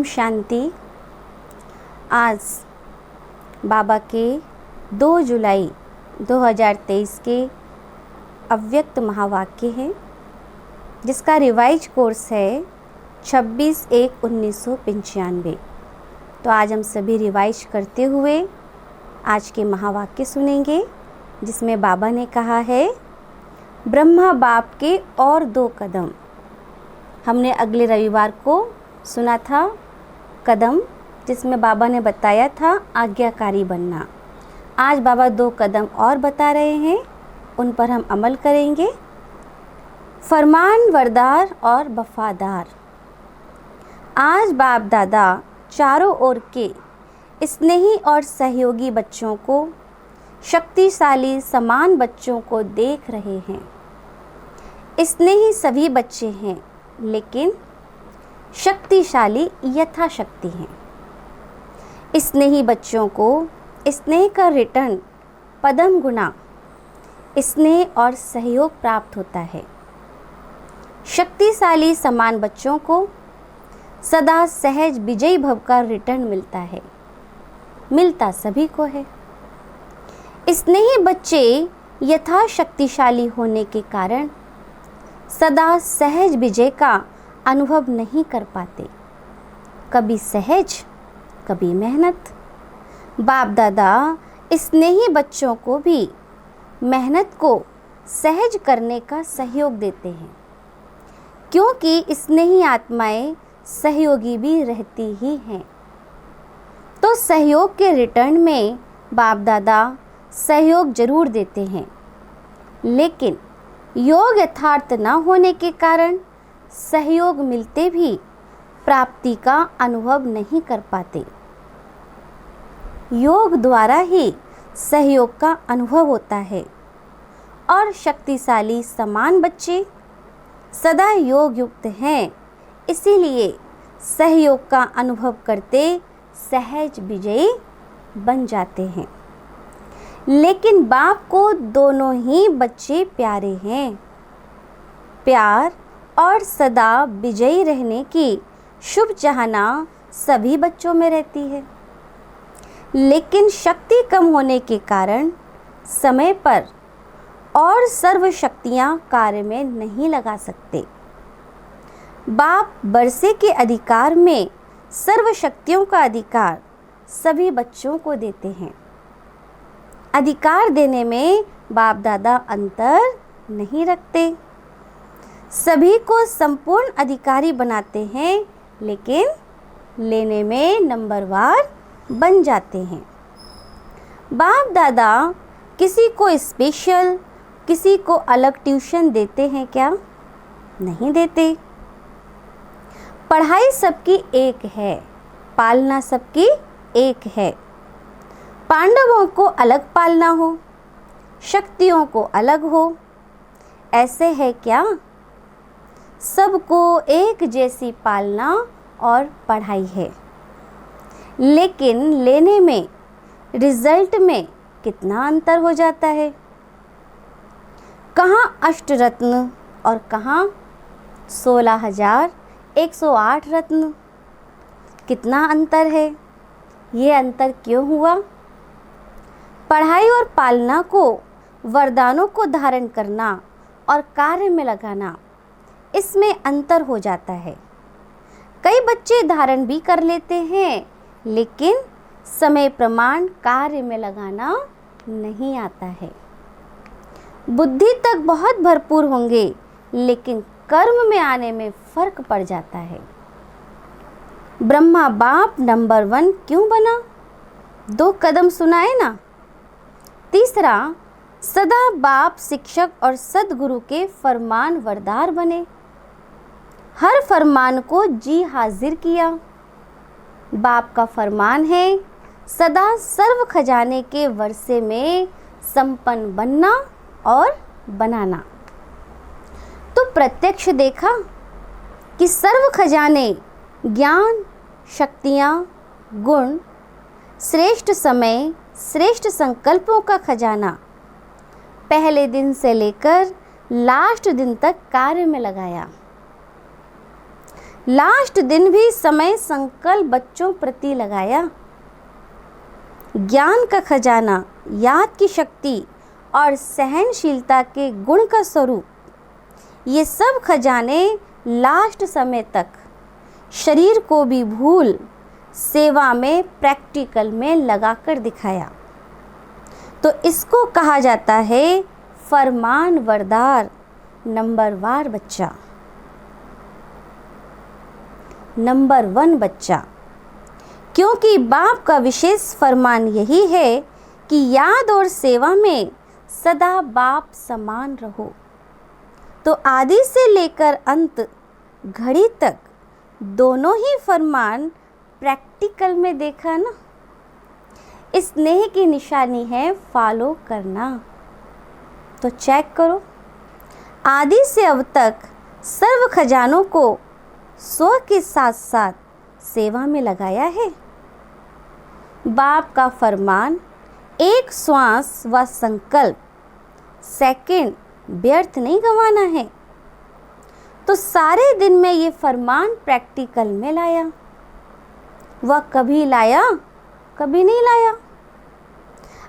ओम शांति। आज बाबा के 2 जुलाई 2023 के अव्यक्त महावाक्य हैं, जिसका रिवाइज कोर्स है 26/1/1995। तो आज हम सभी रिवाइज करते हुए आज के महावाक्य सुनेंगे, जिसमें बाबा ने कहा है ब्रह्मा बाप के और 2 कदम। हमने अगले रविवार को सुना था कदम, जिसमें बाबा ने बताया था आज्ञाकारी बनना। आज बाबा 2 कदम और बता रहे हैं, उन पर हम अमल करेंगे। फरमानबरदार और वफादार। आज बाप दादा चारों ओर के स्नेही और सहयोगी बच्चों को, शक्तिशाली समान बच्चों को देख रहे हैं। स्नेही सभी बच्चे हैं, लेकिन शक्तिशाली यथाशक्ति हैं। स्नेही बच्चों को स्नेह का रिटर्न पदम गुना स्नेह और सहयोग प्राप्त होता है। शक्तिशाली समान बच्चों को सदा सहज विजयी भव का रिटर्न मिलता है। मिलता सभी को है। स्नेही बच्चे यथाशक्तिशाली होने के कारण सदा सहज विजय का अनुभव नहीं कर पाते। कभी सहज, कभी मेहनत। बाप दादा स्नेही बच्चों को भी मेहनत को सहज करने का सहयोग देते हैं, क्योंकि स्नेही आत्माएं सहयोगी भी रहती ही हैं। तो सहयोग के रिटर्न में बाप दादा सहयोग जरूर देते हैं, लेकिन योग यथार्थ न होने के कारण सहयोग मिलते भी प्राप्ति का अनुभव नहीं कर पाते। योग द्वारा ही सहयोग का अनुभव होता है, और शक्तिशाली समान बच्चे सदा योग युक्त हैं, इसीलिए सहयोग का अनुभव करते सहज विजयी बन जाते हैं। लेकिन बाप को दोनों ही बच्चे प्यारे हैं। प्यार और सदा विजयी रहने की शुभ चाहना सभी बच्चों में रहती है, लेकिन शक्ति कम होने के कारण समय पर और सर्व शक्तियाँ कार्य में नहीं लगा सकते। बाप बरसे के अधिकार में सर्व शक्तियों का अधिकार सभी बच्चों को देते हैं। अधिकार देने में बाप दादा अंतर नहीं रखते, सभी को संपूर्ण अधिकारी बनाते हैं, लेकिन लेने में नंबरवार बन जाते हैं। बाप दादा किसी को स्पेशल, किसी को अलग ट्यूशन देते हैं क्या? नहीं देते। पढ़ाई सबकी एक है, पालना सबकी एक है। पांडवों को अलग पालना हो, शक्तियों को अलग हो, ऐसे है क्या? सबको एक जैसी पालना और पढ़ाई है, लेकिन लेने में, रिजल्ट में कितना अंतर हो जाता है। कहाँ अष्टरत्न और कहाँ 16,108 रत्न। कितना अंतर है। ये अंतर क्यों हुआ? पढ़ाई और पालना को, वरदानों को धारण करना और कार्य में लगाना, इसमें अंतर हो जाता है। कई बच्चे धारण भी कर लेते हैं, लेकिन समय प्रमाण कार्य में लगाना नहीं आता है। बुद्धि तक बहुत भरपूर होंगे, लेकिन कर्म में आने में फर्क पड़ जाता है। ब्रह्मा बाप नंबर 1 क्यों बना? 2 कदम सुनाए ना। तीसरा, सदा बाप शिक्षक और सद्गुरु के फरमान वरदार बने। हर फरमान को जी हाजिर किया। बाप का फरमान है सदा सर्व खजाने के वर्षे में संपन्न बनना और बनाना। तो प्रत्यक्ष देखा कि सर्व खजाने, ज्ञान, शक्तियाँ, गुण, श्रेष्ठ समय, श्रेष्ठ संकल्पों का खजाना पहले दिन से लेकर लास्ट दिन तक कार्य में लगाया। लास्ट दिन भी समय संकल्प बच्चों प्रति लगाया। ज्ञान का खजाना, याद की शक्ति और सहनशीलता के गुण का स्वरूप, ये सब खजाने लास्ट समय तक शरीर को भी भूल सेवा में प्रैक्टिकल में लगाकर दिखाया। तो इसको कहा जाता है फरमान वरदार नंबरवार बच्चा, नंबर 1 बच्चा। क्योंकि बाप का विशेष फरमान यही है कि याद और सेवा में सदा बाप समान रहो। तो आदि से लेकर अंत घड़ी तक दोनों ही फरमान प्रैक्टिकल में देखा ना। स्नेह की निशानी है फॉलो करना। तो चेक करो, आदि से अब तक सर्व खजानों को स्व के साथ साथ सेवा में लगाया है। बाप का फरमान, एक श्वास व संकल्प सेकंड व्यर्थ नहीं गंवाना है। तो सारे दिन में ये फरमान प्रैक्टिकल में लाया। वह कभी लाया, कभी नहीं लाया।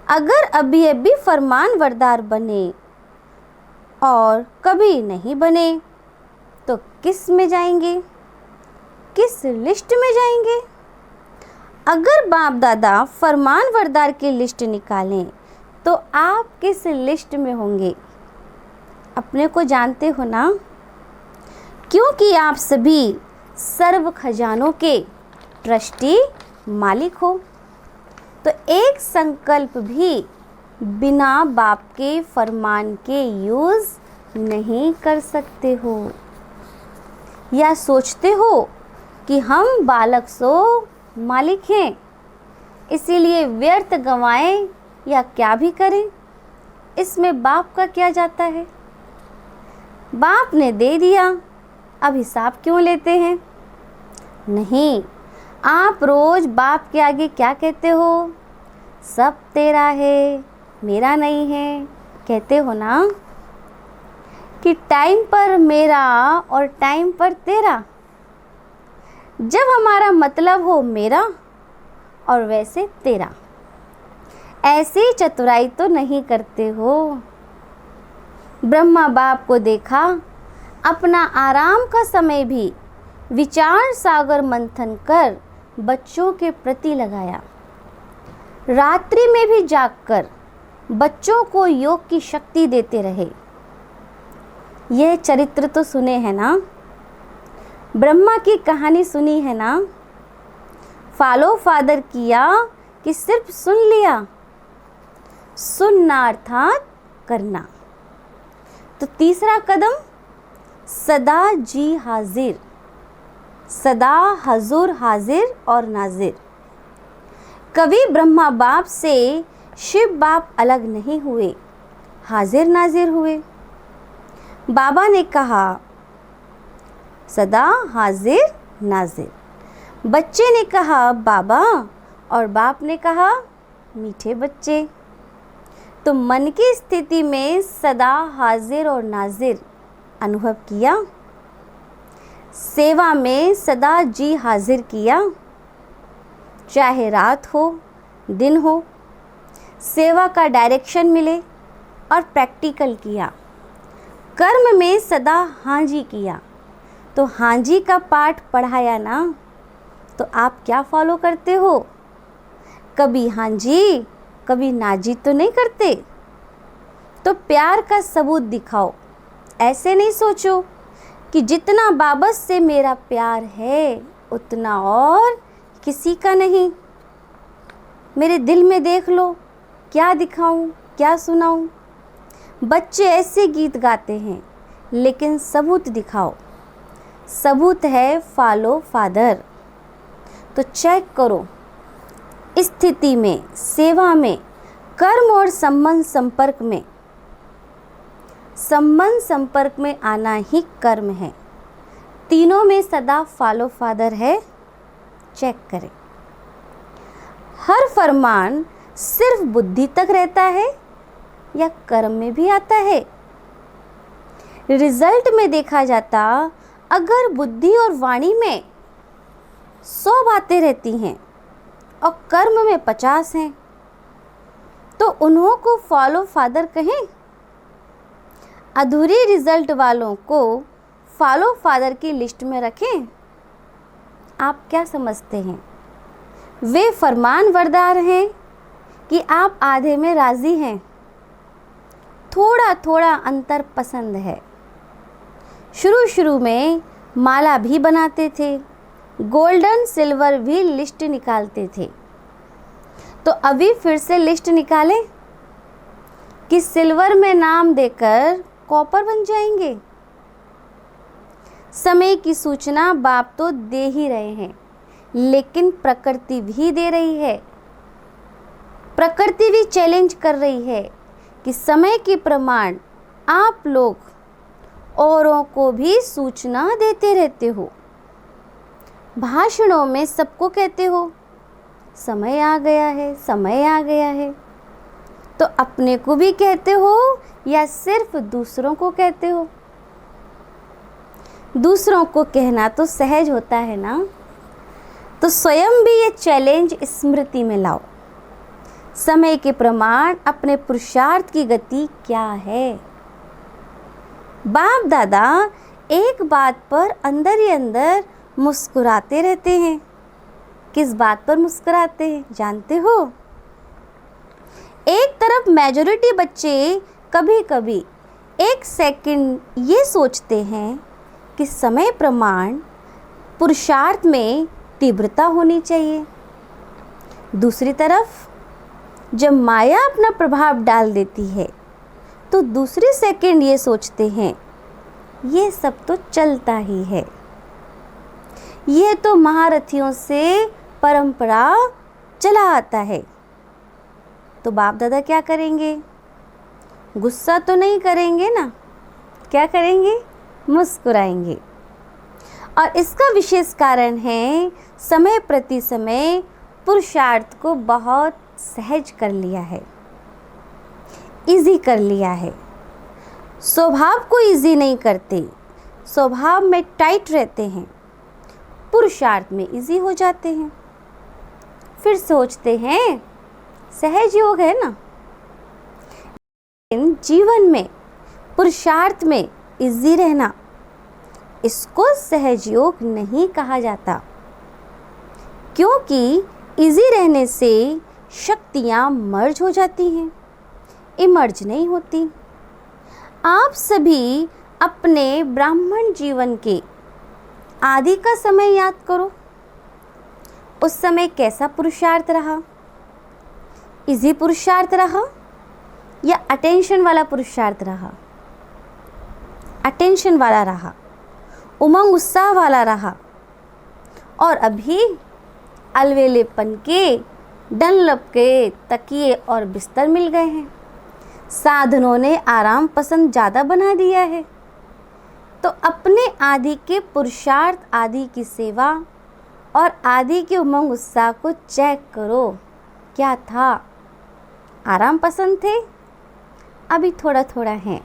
अगर अभी अभी फरमान वरदार बने और कभी नहीं बने तो किस में जाएंगे, किस लिस्ट में जाएंगे? अगर बाप दादा फरमान वरदार की लिस्ट निकालें तो आप किस लिस्ट में होंगे? अपने को जानते हो ना, क्योंकि आप सभी सर्व खजानों के ट्रस्टी मालिक हो। तो एक संकल्प भी बिना बाप के फरमान के यूज़ नहीं कर सकते हो। या सोचते हो कि हम बालक सो मालिक हैं, इसीलिए व्यर्थ गंवाएं या क्या भी करें, इसमें बाप का क्या जाता है? बाप ने दे दिया, अब हिसाब क्यों लेते हैं? नहीं, आप रोज़ बाप के आगे क्या कहते हो? सब तेरा है, मेरा नहीं है। कहते हो ना कि टाइम पर मेरा और टाइम पर तेरा। जब हमारा मतलब हो मेरा और वैसे तेरा, ऐसी चतुराई तो नहीं करते हो। ब्रह्मा बाप को देखा, अपना आराम का समय भी विचार सागर मंथन कर बच्चों के प्रति लगाया। रात्रि में भी जागकर बच्चों को योग की शक्ति देते रहे। यह चरित्र तो सुने हैं ना, ब्रह्मा की कहानी सुनी है ना। फॉलो फादर किया कि सिर्फ सुन लिया? सुनना अर्थात करना। तो तीसरा कदम, सदा जी हाजिर, सदा हजूर हाजिर और नाजिर। कभी ब्रह्मा बाप से शिव बाप अलग नहीं हुए, हाजिर नाजिर हुए। बाबा ने कहा सदा हाजिर नाजिर, बच्चे ने कहा बाबा, और बाप ने कहा मीठे बच्चे। तो मन की स्थिति में सदा हाजिर और नाजिर अनुभव किया, सेवा में सदा जी हाजिर किया, चाहे रात हो दिन हो, सेवा का डायरेक्शन मिले और प्रैक्टिकल किया। कर्म में सदा हाँ जी किया। तो हाँ जी का पाठ पढ़ाया ना, तो आप क्या फॉलो करते हो? कभी हाँ जी, कभी ना जी तो नहीं करते। तो प्यार का सबूत दिखाओ। ऐसे नहीं सोचो कि जितना बाबा से मेरा प्यार है उतना और किसी का नहीं। मेरे दिल में देख लो, क्या दिखाऊं, क्या सुनाऊं? बच्चे ऐसे गीत गाते हैं, लेकिन सबूत दिखाओ। सबूत है फॉलो फादर। तो चेक करो, स्थिति में, सेवा में, कर्म और संबंध संपर्क में आना ही कर्म है। तीनों में सदा फॉलो फादर है। चेक करें, हर फरमान सिर्फ बुद्धि तक रहता है या कर्म में भी आता है? रिजल्ट में देखा जाता अगर बुद्धि और वाणी में 100 बातें रहती हैं और कर्म में 50 हैं, तो उन्हों को फॉलो फादर कहें? अधूरी रिजल्ट वालों को फॉलो फादर की लिस्ट में रखें? आप क्या समझते हैं? वे फरमान बरदार हैं कि आप आधे में राजी हैं? थोड़ा थोड़ा अंतर पसंद है। शुरू में माला भी बनाते थे, गोल्डन सिल्वर भी लिस्ट निकालते थे, तो अभी फिर से लिस्ट निकालें कि सिल्वर में नाम देकर कॉपर बन जाएंगे? समय की सूचना बाप तो दे ही रहे हैं, लेकिन प्रकृति भी दे रही है। प्रकृति भी चैलेंज कर रही है कि समय के प्रमाण आप लोग औरों को भी सूचना देते रहते हो। भाषणों में सबको कहते हो समय आ गया है, समय आ गया है, तो अपने को भी कहते हो या सिर्फ दूसरों को कहते हो? दूसरों को कहना तो सहज होता है ना, तो स्वयं भी ये चैलेंज स्मृति में लाओ। समय के प्रमाण अपने पुरुषार्थ की गति क्या है? बाप दादा एक बात पर अंदर ही अंदर मुस्कुराते रहते हैं। किस बात पर मुस्कुराते हैं जानते हो? एक तरफ मेजॉरिटी बच्चे कभी कभी 1 सेकंड ये सोचते हैं कि समय प्रमाण पुरुषार्थ में तीव्रता होनी चाहिए। दूसरी तरफ जब माया अपना प्रभाव डाल देती है तो दूसरी सेकंड ये सोचते हैं ये सब तो चलता ही है, ये तो महारथियों से परंपरा चला आता है। तो बाप दादा क्या करेंगे? गुस्सा तो नहीं करेंगे ना, क्या करेंगे? मुस्कुराएंगे। और इसका विशेष कारण है समय प्रति समय पुरुषार्थ को बहुत सहज कर लिया है, इजी कर लिया है। स्वभाव को इजी नहीं करते, स्वभाव में टाइट रहते हैं, पुरुषार्थ में इजी हो जाते हैं। फिर सोचते हैं सहज योग है ना, लेकिन जीवन में पुरुषार्थ में इजी रहना, इसको सहज योग नहीं कहा जाता, क्योंकि इजी रहने से शक्तियाँ मर्ज हो जाती हैं, इमर्ज नहीं होती। आप सभी अपने ब्राह्मण जीवन के आदि का समय याद करो। उस समय कैसा पुरुषार्थ रहा? इजी पुरुषार्थ रहा या अटेंशन वाला पुरुषार्थ रहा? अटेंशन वाला रहा, उमंग उत्साह वाला रहा। और अभी अलवेलेपन के डनलप के तकिए और बिस्तर मिल गए हैं, साधनों ने आराम पसंद ज़्यादा बना दिया है। तो अपने आदि के पुरुषार्थ, आदि की सेवा और आदि के उमंग उत्साह को चेक करो। क्या था? आराम पसंद थे, अभी थोड़ा थोड़ा है।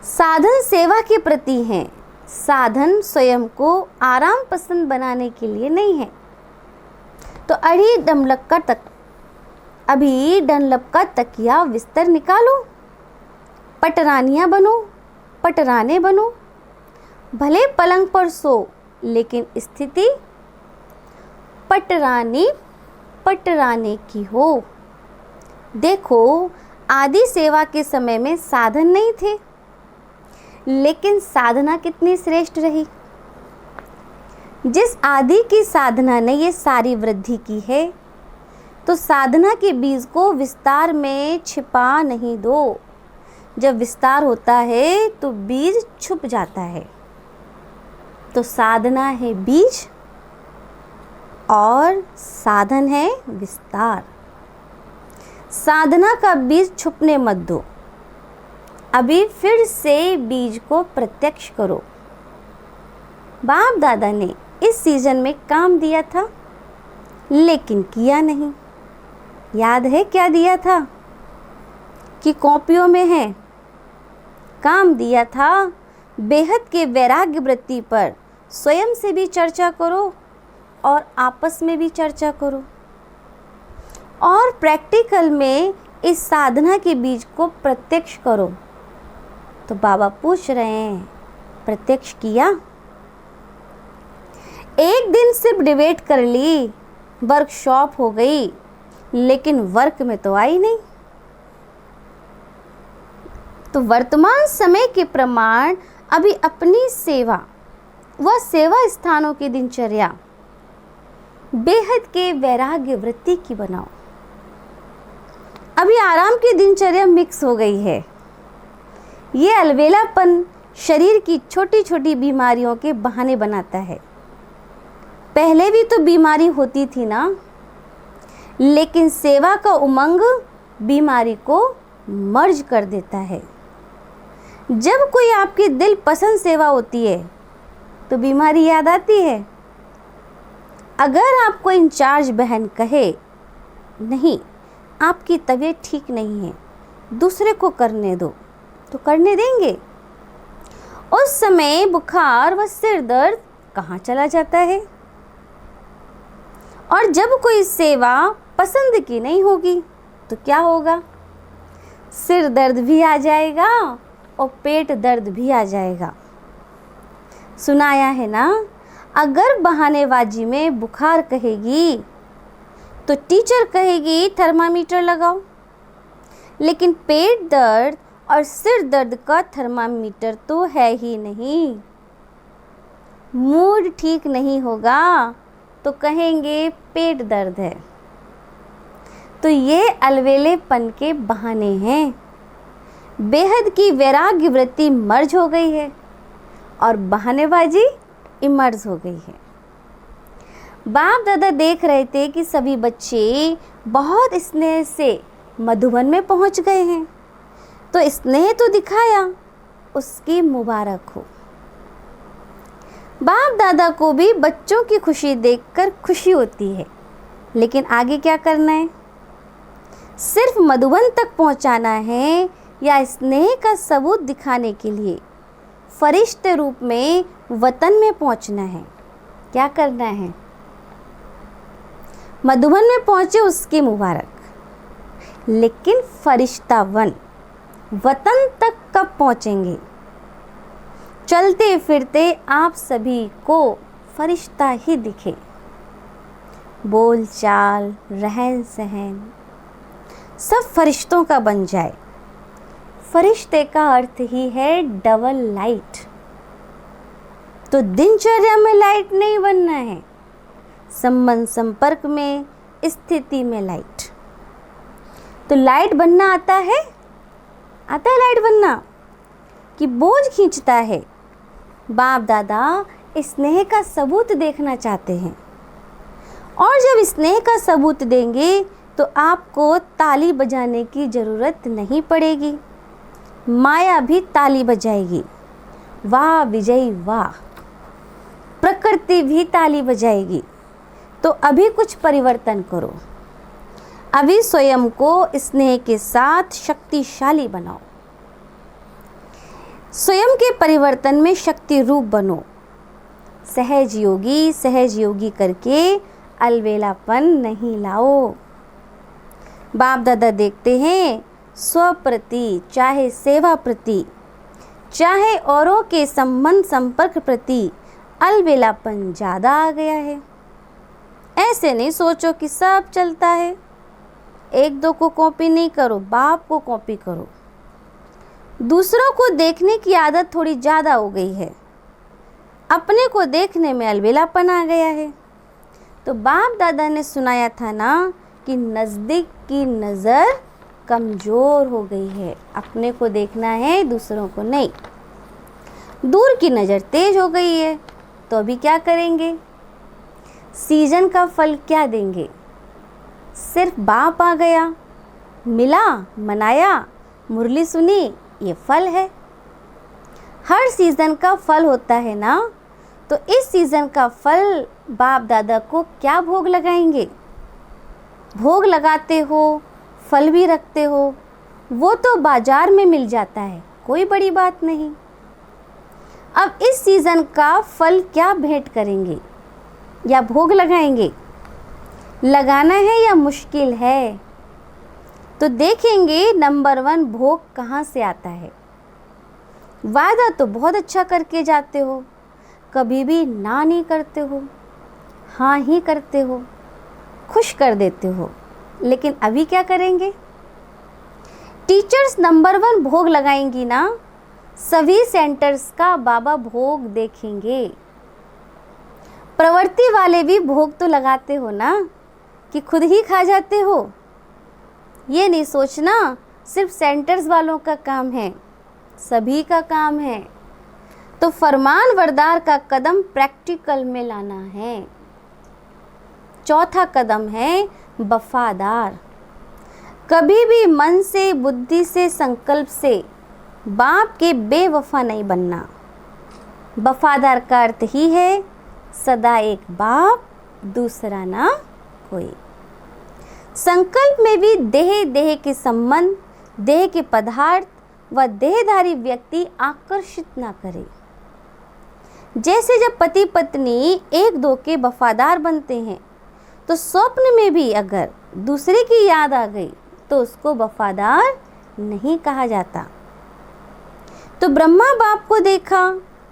साधन सेवा के प्रति हैं, साधन स्वयं को आराम पसंद बनाने के लिए नहीं है। तो अभी डनलप का तकिया बिस्तर निकालो, पटरानियाँ बनो, पटराने बनो। भले पलंग पर सो, लेकिन स्थिति पटराने की हो। देखो, आदि सेवा के समय में साधन नहीं थे, लेकिन साधना कितनी श्रेष्ठ रही। जिस आदि की साधना ने ये सारी वृद्धि की है, तो साधना के बीज को विस्तार में छिपा नहीं दो। जब विस्तार होता है तो बीज छुप जाता है। तो साधना है बीज और साधन है विस्तार। साधना का बीज छुपने मत दो, अभी फिर से बीज को प्रत्यक्ष करो। बाप दादा ने इस सीजन में काम दिया था, लेकिन किया नहीं। याद है क्या दिया था? कि कॉपियों में है। काम दिया था बेहद के वैराग्य वृत्ति पर स्वयं से भी चर्चा करो और आपस में भी चर्चा करो और प्रैक्टिकल में इस साधना के बीज को प्रत्यक्ष करो। तो बाबा पूछ रहे हैं, प्रत्यक्ष किया? एक दिन सिर्फ डिबेट कर ली, वर्कशॉप हो गई, लेकिन वर्क में तो आई नहीं। तो वर्तमान समय के प्रमाण अभी अपनी सेवा व सेवा स्थानों की दिनचर्या बेहद के वैराग्य वृत्ति की बनाओ। अभी आराम की दिनचर्या मिक्स हो गई है। ये अलबेलापन शरीर की छोटी छोटी बीमारियों के बहाने बनाता है। पहले भी तो बीमारी होती थी ना, लेकिन सेवा का उमंग बीमारी को मर्ज कर देता है। जब कोई आपकी दिल पसंद सेवा होती है तो बीमारी याद आती है। अगर आपको इंचार्ज बहन कहे, नहीं आपकी तबीयत ठीक नहीं है, दूसरे को करने दो, तो करने देंगे? उस समय बुखार व सिर दर्द कहाँ चला जाता है? और जब कोई सेवा पसंद की नहीं होगी तो क्या होगा? सिर दर्द भी आ जाएगा और पेट दर्द भी आ जाएगा। सुनाया है ना, अगर बहानेबाजी में बुखार कहेगी तो टीचर कहेगी थर्मामीटर लगाओ, लेकिन पेट दर्द और सिर दर्द का थर्मामीटर तो है ही नहीं। मूड ठीक नहीं होगा तो कहेंगे पेट दर्द है। तो ये अलवेलेपन के बहाने हैं। बेहद की वैराग्य वृत्ति मर्ज हो गई है और बहानेबाजी इमर्ज हो गई है। बाप दादा देख रहे थे कि सभी बच्चे बहुत स्नेह से मधुबन में पहुंच गए हैं, तो स्नेह तो दिखाया, उसकी मुबारक हो। बाप दादा को भी बच्चों की खुशी देखकर खुशी होती है, लेकिन आगे क्या करना है? सिर्फ मधुबन तक पहुंचाना है या स्नेह का सबूत दिखाने के लिए फरिश्ते रूप में वतन में पहुंचना है? क्या करना है? मधुबन में पहुंचे उसकी मुबारक, लेकिन फरिश्तावन वतन तक कब पहुंचेंगे? चलते फिरते आप सभी को फरिश्ता ही दिखे। बोल चाल, रहन सहन सब फरिश्तों का बन जाए। फरिश्ते का अर्थ ही है डबल लाइट। तो दिनचर्या में लाइट नहीं बनना है, संबंध संपर्क में, स्थिति में लाइट। तो लाइट बनना आता है? आता है लाइट बनना कि बोझ खींचता है? बाप दादा स्नेह का सबूत देखना चाहते हैं, और जब स्नेह का सबूत देंगे तो आपको ताली बजाने की ज़रूरत नहीं पड़ेगी। माया भी ताली बजाएगी, वाह विजयी वाह। प्रकृति भी ताली बजाएगी। तो अभी कुछ परिवर्तन करो। अभी स्वयं को स्नेह के साथ शक्तिशाली बनाओ। स्वयं के परिवर्तन में शक्ति रूप बनो। सहज योगी करके अलवेलापन नहीं लाओ। बाप दादा देखते हैं स्व प्रति, चाहे सेवा प्रति, चाहे औरों के संबंध संपर्क प्रति अलवेलापन ज़्यादा आ गया है। ऐसे नहीं सोचो कि सब चलता है। एक दो को कॉपी नहीं करो, बाप को कॉपी करो। दूसरों को देखने की आदत थोड़ी ज़्यादा हो गई है, अपने को देखने में अलबेलापन आ गया है। तो बाप दादा ने सुनाया था ना कि नज़दीक की नज़र कमज़ोर हो गई है। अपने को देखना है, दूसरों को नहीं। दूर की नज़र तेज हो गई है। तो अभी क्या करेंगे? सीजन का फल क्या देंगे? सिर्फ बाप आ गया, मिला, मनाया, मुरली सुनी, ये फल है। हर सीज़न का फल होता है ना, तो इस सीज़न का फल बाप दादा को क्या भोग लगाएंगे? भोग लगाते हो, फल भी रखते हो, वो तो बाजार में मिल जाता है, कोई बड़ी बात नहीं। अब इस सीज़न का फल क्या भेंट करेंगे या भोग लगाएंगे? लगाना है या मुश्किल है? तो देखेंगे नंबर 1 भोग कहाँ से आता है। वादा तो बहुत अच्छा करके जाते हो, कभी भी ना नहीं करते हो, हाँ ही करते हो, खुश कर देते हो, लेकिन अभी क्या करेंगे? टीचर्स नंबर 1 भोग लगाएंगी ना, सभी सेंटर्स का बाबा भोग देखेंगे। प्रवृत्ति वाले भी भोग तो लगाते हो ना, कि खुद ही खा जाते हो? ये नहीं सोचना सिर्फ सेंटर्स वालों का काम है, सभी का काम है। तो फरमान बरदार का कदम प्रैक्टिकल में लाना है। चौथा कदम है वफादार। कभी भी मन से, बुद्धि से, संकल्प से बाप के बेवफा नहीं बनना। वफादार का अर्थ ही है सदा एक बाप, दूसरा ना कोई। संकल्प में भी देह के संबंध, देह के पदार्थ व देहधारी व्यक्ति आकर्षित ना करे। जैसे जब पति पत्नी एक दो के वफादार बनते हैं, तो स्वप्न में भी अगर दूसरे की याद आ गई तो उसको वफादार नहीं कहा जाता। तो ब्रह्मा बाप को देखा,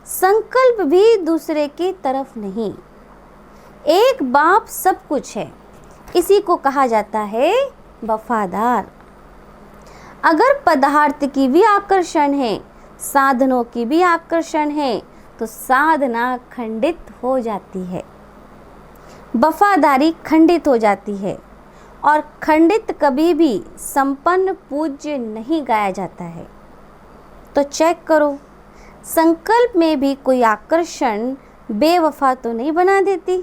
संकल्प भी दूसरे की तरफ नहीं। एक बाप सब कुछ है, इसी को कहा जाता है वफादार। अगर पदार्थ की भी आकर्षण है, साधनों की भी आकर्षण है, तो साधना खंडित हो जाती है, वफादारी खंडित हो जाती है। और खंडित कभी भी संपन्न पूज्य नहीं गाया जाता है। तो चेक करो, संकल्प में भी कोई आकर्षण बेवफा तो नहीं बना देती।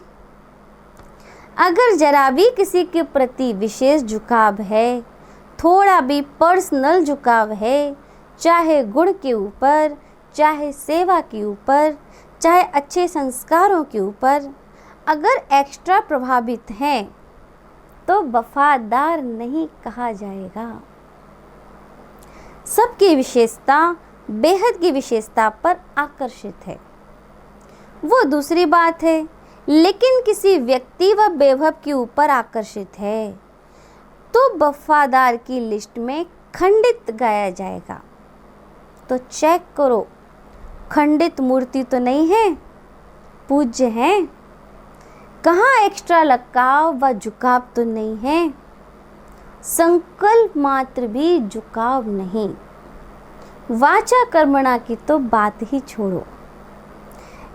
अगर जरा भी किसी के प्रति विशेष झुकाव है, थोड़ा भी पर्सनल झुकाव है, चाहे गुण के ऊपर, चाहे सेवा के ऊपर, चाहे अच्छे संस्कारों के ऊपर, अगर एक्स्ट्रा प्रभावित हैं, तो वफादार नहीं कहा जाएगा। सबकी विशेषता बेहद की विशेषता पर आकर्षित है, वो दूसरी बात है। लेकिन किसी व्यक्ति व वैभव के ऊपर आकर्षित है, तो वफादार की लिस्ट में खंडित गाया जाएगा। तो चेक करो, खंडित मूर्ति तो नहीं है, पूज्य है। कहाँ एक्स्ट्रा लगाव व झुकाव तो नहीं है, संकल्प मात्र भी झुकाव नहीं। वाचा कर्मणा की तो बात ही छोड़ो,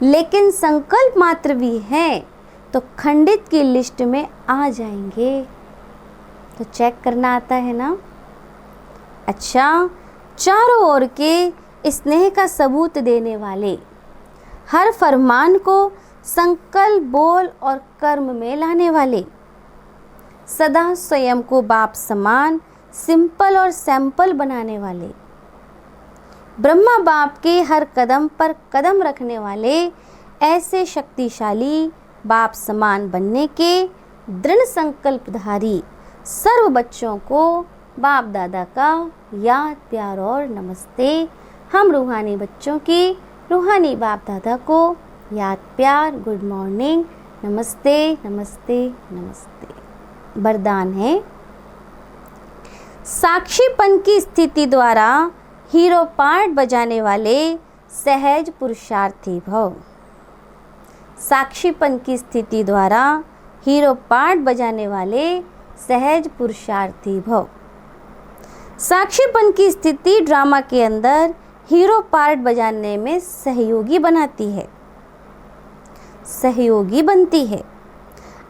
लेकिन संकल्प मात्र भी है तो खंडित की लिस्ट में आ जाएंगे। तो चेक करना आता है ना। अच्छा, चारों ओर के स्नेह का सबूत देने वाले, हर फरमान को संकल्प, बोल और कर्म में लाने वाले, सदा स्वयं को बाप समान, सिंपल और सैंपल बनाने वाले, ब्रह्मा बाप के हर कदम पर कदम रखने वाले, ऐसे शक्तिशाली बाप समान बनने के दृढ़ संकल्पधारी सर्व बच्चों को बाप दादा का याद, प्यार और नमस्ते। हम रूहानी बच्चों की रूहानी बाप दादा को याद, प्यार, गुड मॉर्निंग, नमस्ते नमस्ते नमस्ते। वरदान है, साक्षीपन की स्थिति द्वारा हीरो पार्ट बजाने वाले सहज पुरुषार्थी भव। साक्षीपन की स्थिति द्वारा हीरो पार्ट बजाने वाले सहज पुरुषार्थी भव। साक्षीपन की स्थिति ड्रामा के अंदर हीरो पार्ट बजाने में सहयोगी बनाती है, सहयोगी बनती है।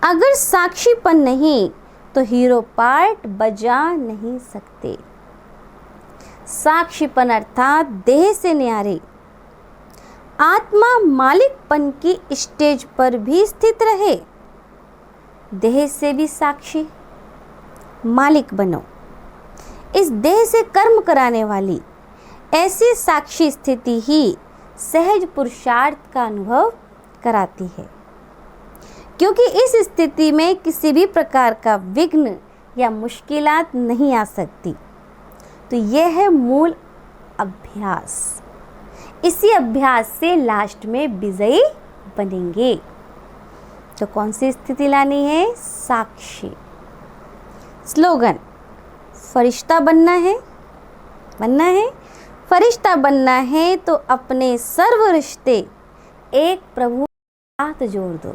अगर साक्षीपन नहीं तो हीरो पार्ट बजा नहीं सकते। साक्षीपन अर्थात देह से न्यारे, आत्मा मालिकपन की स्टेज पर भी स्थित रहे। देह से भी साक्षी, मालिक बनो। इस देह से कर्म कराने वाली ऐसी साक्षी स्थिति ही सहज पुरुषार्थ का अनुभव कराती है, क्योंकि इस स्थिति में किसी भी प्रकार का विघ्न या मुश्किलात नहीं आ सकती। तो यह है मूल अभ्यास। इसी अभ्यास से लास्ट में विजयी बनेंगे। तो कौन सी स्थिति लानी है? साक्षी। स्लोगन, फरिश्ता बनना है, फरिश्ता बनना है तो अपने सर्व रिश्ते एक प्रभु के साथ जोड़ दो।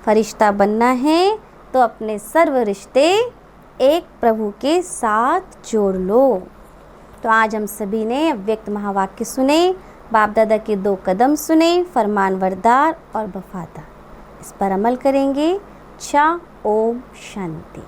फरिश्ता बनना है तो अपने सर्व रिश्ते एक प्रभु के साथ जोड़ लो। तो आज हम सभी ने अव्यक्त महावाक्य सुने, बाप दादा के 2 कदम सुने, फरमानबरदार और वफादार। इस पर अमल करेंगे। ओम शांति।